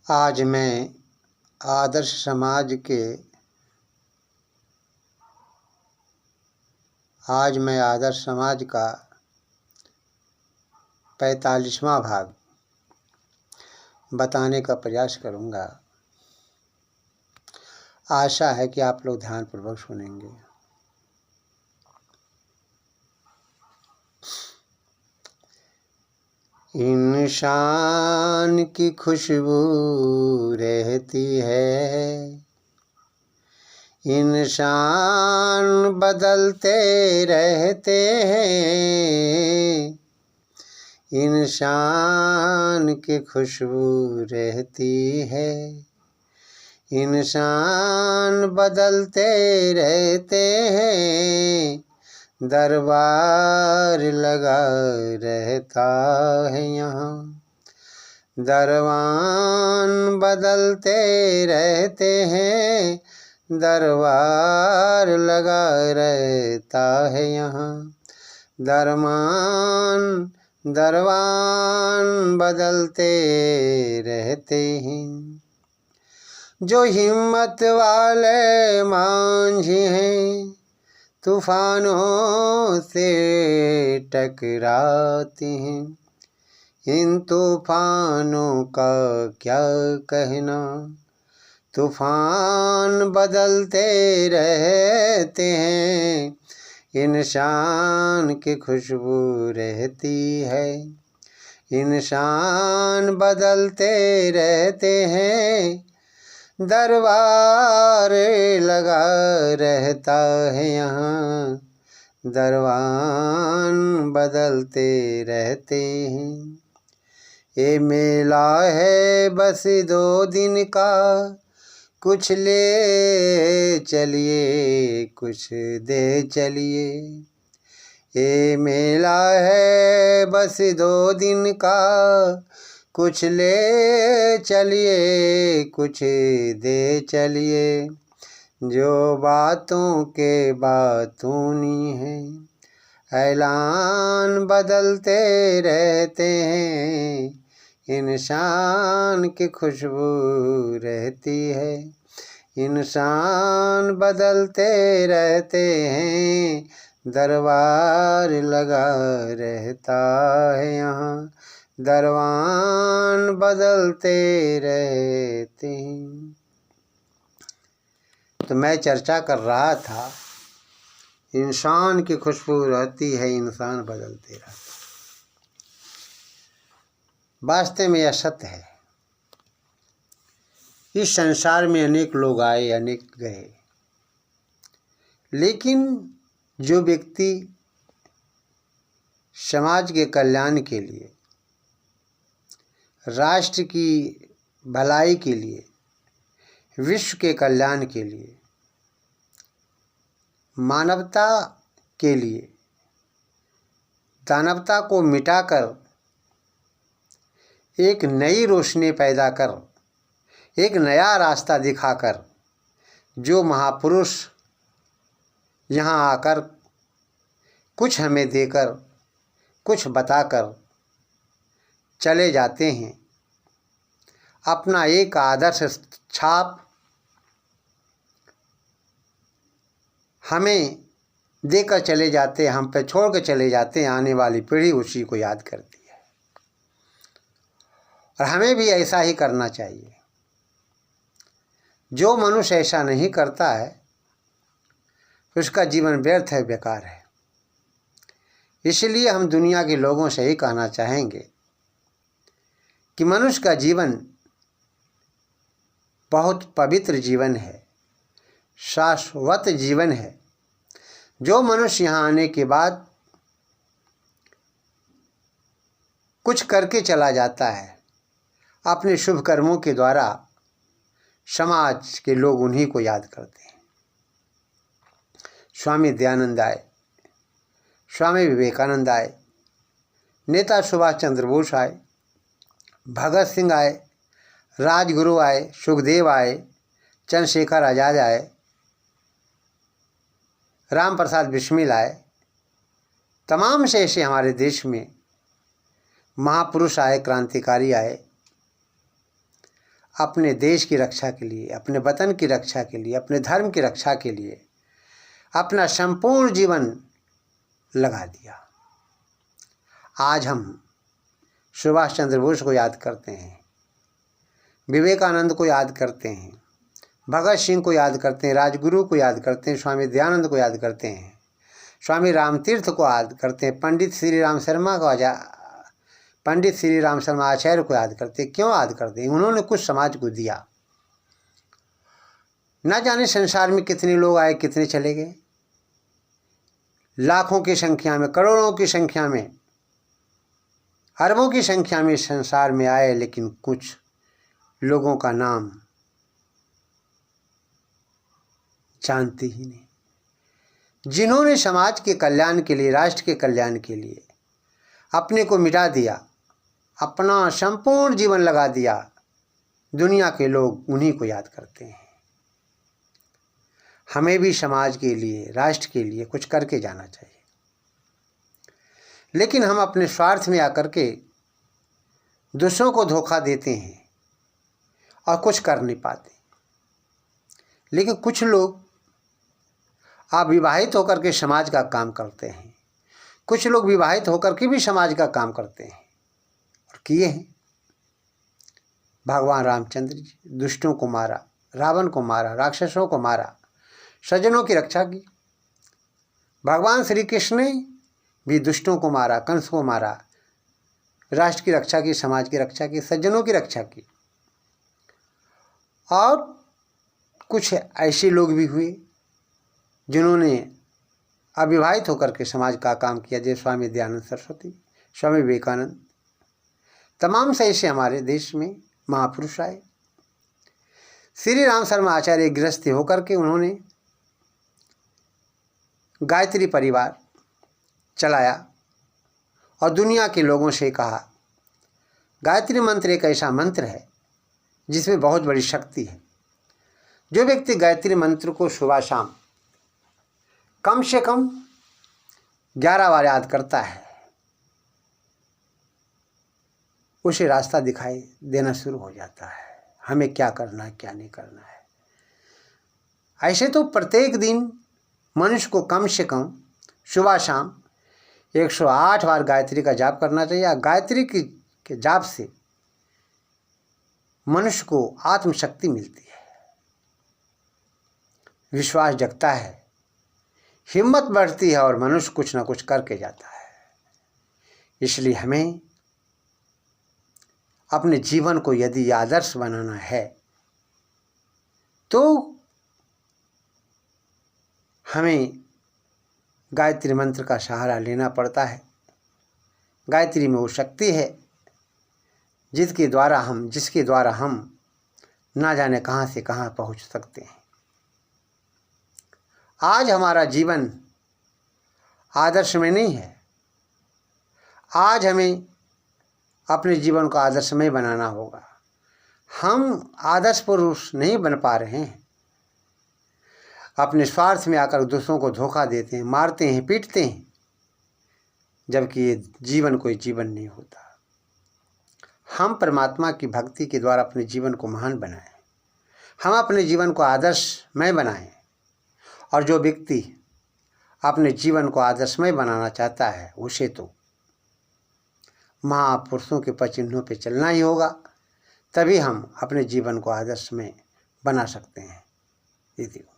आज मैं आदर्श समाज का 45वां भाग बताने का प्रयास करूँगा। आशा है कि आप लोग ध्यानपूर्वक सुनेंगे। इंसान की खुशबू रहती है, इंसान बदलते रहते हैं। इंसान की खुशबू रहती है, इंसान बदलते रहते हैं। दरबार लगा रहता है यहाँ, दरबान बदलते रहते हैं। दरबार लगा रहता है यहाँ, दरबान बदलते रहते हैं। जो हिम्मत वाले मांझी हैं, तूफानों से टकराते हैं। इन तूफानों का क्या कहना, तूफान बदलते रहते हैं। इंसान की खुशबू रहती है, इंसान बदलते रहते हैं। दरबार लगा रहता है यहाँ, दरबान बदलते रहते हैं। ये मेला है बस 2 दिन का, कुछ ले चलिए कुछ दे चलिए। ये मेला है बस 2 दिन का, कुछ ले चलिए कुछ दे चलिए। जो बातों के बातूनी है, ऐलान बदलते रहते हैं। इंसान की खुशबू रहती है, इंसान बदलते रहते हैं। दरबार लगा रहता है यहाँ, दरबान बदलते रहते हैं। तो मैं चर्चा कर रहा था, इंसान की खुशबू रहती है, इंसान बदलते रहता है। वास्तव में यह सत्य है। इस संसार में अनेक लोग आए, अनेक गए, लेकिन जो व्यक्ति समाज के कल्याण के लिए, राष्ट्र की भलाई के लिए, विश्व के कल्याण के लिए, मानवता के लिए, दानवता को मिटाकर एक नई रोशनी पैदा कर, एक नया रास्ता दिखाकर, जो महापुरुष यहाँ आकर कुछ हमें देकर, कुछ बताकर चले जाते हैं, अपना एक आदर्श छाप हमें देकर चले जाते हैं, हम पे छोड़ कर चले जाते हैं। आने वाली पीढ़ी उसी को याद करती है, और हमें भी ऐसा ही करना चाहिए। जो मनुष्य ऐसा नहीं करता है, उसका जीवन व्यर्थ है, बेकार है। इसलिए हम दुनिया के लोगों से ही कहना चाहेंगे कि मनुष्य का जीवन बहुत पवित्र जीवन है, शाश्वत जीवन है। जो मनुष्य यहाँ आने के बाद कुछ करके चला जाता है, अपने शुभ कर्मों के द्वारा समाज के लोग उन्हीं को याद करते हैं। स्वामी दयानंद आए, स्वामी विवेकानंद आए, नेता सुभाष चंद्र बोस आए, भगत सिंह आए, राजगुरु आए, सुखदेव आए, चंद्रशेखर आज़ाद आए, राम प्रसाद बिस्मिल आए। तमाम से ऐसे हमारे देश में महापुरुष आए, क्रांतिकारी आए। अपने देश की रक्षा के लिए, अपने वतन की रक्षा के लिए, अपने धर्म की रक्षा के लिए अपना संपूर्ण जीवन लगा दिया। आज हम सुभाष चंद्र बोस को याद करते हैं, विवेकानंद को याद करते हैं, भगत सिंह को याद करते हैं, राजगुरु को याद करते हैं, स्वामी दयानंद को याद करते हैं, स्वामी रामतीर्थ को याद करते हैं, पंडित श्री राम शर्मा आचार्य को याद करते हैं। क्यों याद करते हैं? उन्होंने कुछ समाज को दिया। ना जाने संसार में कितने लोग आए, कितने चले गए, लाखों की संख्या में, करोड़ों की संख्या में, अरबों की संख्या में संसार में आए, लेकिन कुछ लोगों का नाम जानते ही नहीं, जिन्होंने समाज के कल्याण के लिए, राष्ट्र के कल्याण के लिए अपने को मिटा दिया, अपना संपूर्ण जीवन लगा दिया। दुनिया के लोग उन्हीं को याद करते हैं। हमें भी समाज के लिए, राष्ट्र के लिए कुछ करके जाना चाहिए, लेकिन हम अपने स्वार्थ में आकर के दूसरों को धोखा देते हैं और कुछ कर नहीं पाते। लेकिन कुछ लोग अविवाहित होकर के समाज का काम करते हैं, कुछ लोग विवाहित होकर के भी समाज का काम करते हैं और किए हैं। भगवान रामचंद्र जी दुष्टों को मारा, रावण को मारा, राक्षसों को मारा, सज्जनों की रक्षा की। भगवान श्री कृष्ण ने भी दुष्टों को मारा, कंस को मारा, राष्ट्र की रक्षा की, समाज की रक्षा की, सज्जनों की रक्षा की। और कुछ ऐसे लोग भी हुए जिन्होंने अविवाहित होकर के समाज का काम किया, जैसे स्वामी दयानंद सरस्वती, स्वामी विवेकानंद, तमाम से ऐसे हमारे देश में महापुरुष आए। श्री राम शर्मा आचार्य गृहस्थी होकर के उन्होंने गायत्री परिवार चलाया और दुनिया के लोगों से कहा, गायत्री मंत्र एक ऐसा मंत्र है जिसमें बहुत बड़ी शक्ति है। जो व्यक्ति गायत्री मंत्र को सुबह शाम कम से कम 11 बार याद करता है, उसे रास्ता दिखाई देना शुरू हो जाता है, हमें क्या करना है, क्या नहीं करना है। ऐसे तो प्रत्येक दिन मनुष्य को कम से कम सुबह शाम 108 बार गायत्री का जाप करना चाहिए। गायत्री के जाप से मनुष्य को आत्मशक्ति मिलती है, विश्वास जगता है, हिम्मत बढ़ती है और मनुष्य कुछ ना कुछ करके जाता है। इसलिए हमें अपने जीवन को यदि आदर्श बनाना है तो हमें गायत्री मंत्र का सहारा लेना पड़ता है। गायत्री में वो शक्ति है जिसके द्वारा हम ना जाने कहाँ से कहाँ पहुँच सकते हैं। आज हमारा जीवन आदर्श में नहीं है। आज हमें अपने जीवन को आदर्शमय बनाना होगा। हम आदर्श पुरुष नहीं बन पा रहे हैं, अपने स्वार्थ में आकर दूसरों को धोखा देते हैं, मारते हैं, पीटते हैं, जबकि ये जीवन कोई जीवन नहीं होता। हम परमात्मा की भक्ति के द्वारा अपने जीवन को महान बनाएं, हम अपने जीवन को आदर्शमय बनाएं। और जो व्यक्ति अपने जीवन को आदर्शमय बनाना चाहता है उसे तो महापुरुषों के पद चिन्हों पर चलना ही होगा, तभी हम अपने जीवन को आदर्शमय बना सकते हैं। ये देखो।